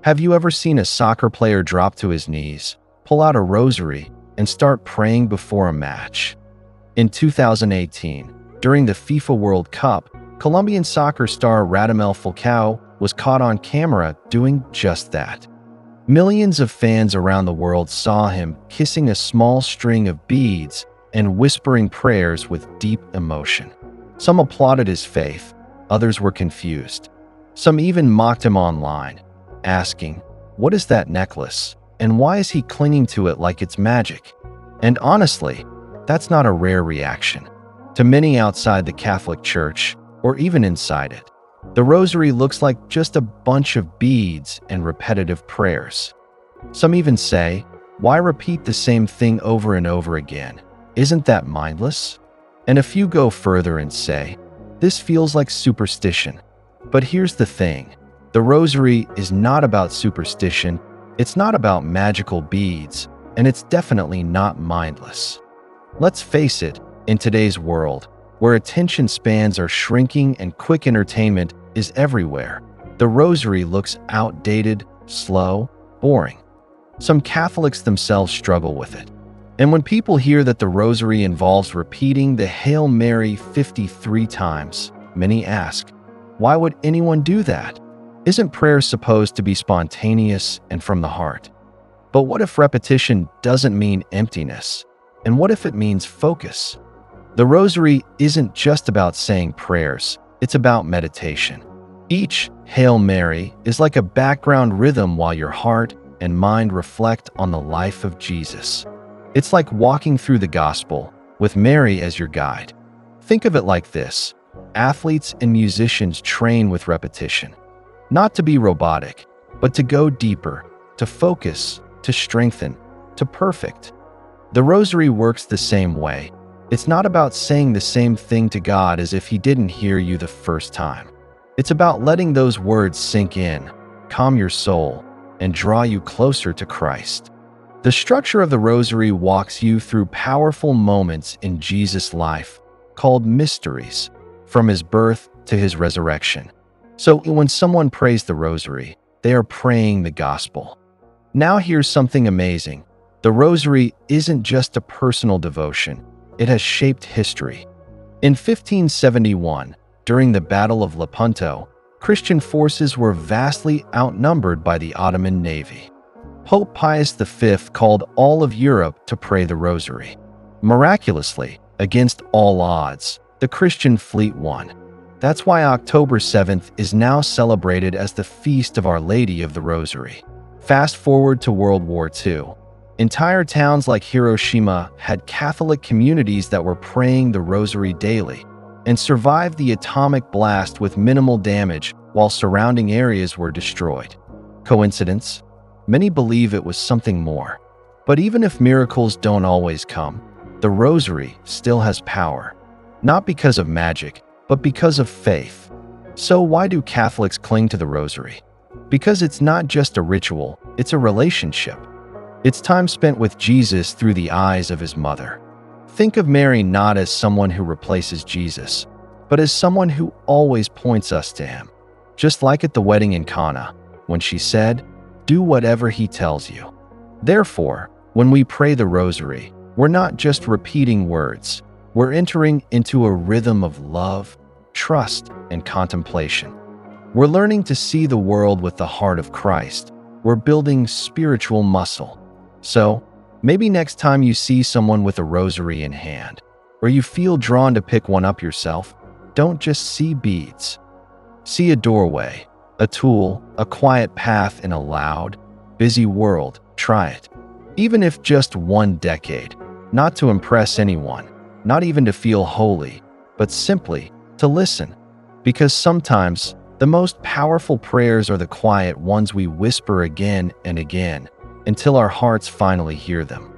Have you ever seen a soccer player drop to his knees, pull out a rosary, and start praying before a match? In 2018, during the FIFA World Cup, Colombian soccer star Radamel Falcao was caught on camera doing just that. Millions of fans around the world saw him kissing a small string of beads and whispering prayers with deep emotion. Some applauded his faith, others were confused. Some even mocked him online, asking, "What is that necklace? And why is he clinging to it like it's magic?" And honestly, that's not a rare reaction. To many outside the Catholic Church, or even inside it, the rosary looks like just a bunch of beads and repetitive prayers. Some even say, "Why repeat the same thing over and over again? Isn't that mindless?" And a few go further and say, "This feels like superstition." But here's the thing. The rosary is not about superstition, it's not about magical beads, and it's definitely not mindless. Let's face it, in today's world, where attention spans are shrinking and quick entertainment is everywhere, the rosary looks outdated, slow, boring. Some Catholics themselves struggle with it. And when people hear that the rosary involves repeating the Hail Mary 53 times, many ask, why would anyone do that? Isn't prayer supposed to be spontaneous and from the heart? But what if repetition doesn't mean emptiness? And what if it means focus? The rosary isn't just about saying prayers, it's about meditation. Each Hail Mary is like a background rhythm while your heart and mind reflect on the life of Jesus. It's like walking through the gospel with Mary as your guide. Think of it like this. Athletes and musicians train with repetition. Not to be robotic, but to go deeper, to focus, to strengthen, to perfect. The rosary works the same way. It's not about saying the same thing to God as if He didn't hear you the first time. It's about letting those words sink in, calm your soul, and draw you closer to Christ. The structure of the rosary walks you through powerful moments in Jesus' life, called mysteries, from His birth to His resurrection. So when someone prays the rosary, they are praying the gospel. Now here's something amazing. The rosary isn't just a personal devotion, it has shaped history. In 1571, during the Battle of Lepanto, Christian forces were vastly outnumbered by the Ottoman navy. Pope Pius V called all of Europe to pray the rosary. Miraculously, against all odds, the Christian fleet won. That's why October 7th is now celebrated as the Feast of Our Lady of the Rosary. Fast forward to World War II. Entire towns like Hiroshima had Catholic communities that were praying the rosary daily and survived the atomic blast with minimal damage while surrounding areas were destroyed. Coincidence? Many believe it was something more. But even if miracles don't always come, the rosary still has power. Not because of magic, but because of faith. So why do Catholics cling to the rosary? Because it's not just a ritual, it's a relationship. It's time spent with Jesus through the eyes of His mother. Think of Mary not as someone who replaces Jesus, but as someone who always points us to Him. Just like at the wedding in Cana, when she said, "Do whatever He tells you." Therefore, when we pray the rosary, we're not just repeating words. We're entering into a rhythm of love, trust, and contemplation. We're learning to see the world with the heart of Christ. We're building spiritual muscle. So, maybe next time you see someone with a rosary in hand, or you feel drawn to pick one up yourself, don't just see beads. See a doorway, a tool, a quiet path in a loud, busy world. Try it. Even if just one decade, not to impress anyone, not even to feel holy, but simply to listen. Because sometimes the most powerful prayers are the quiet ones we whisper again and again until our hearts finally hear them.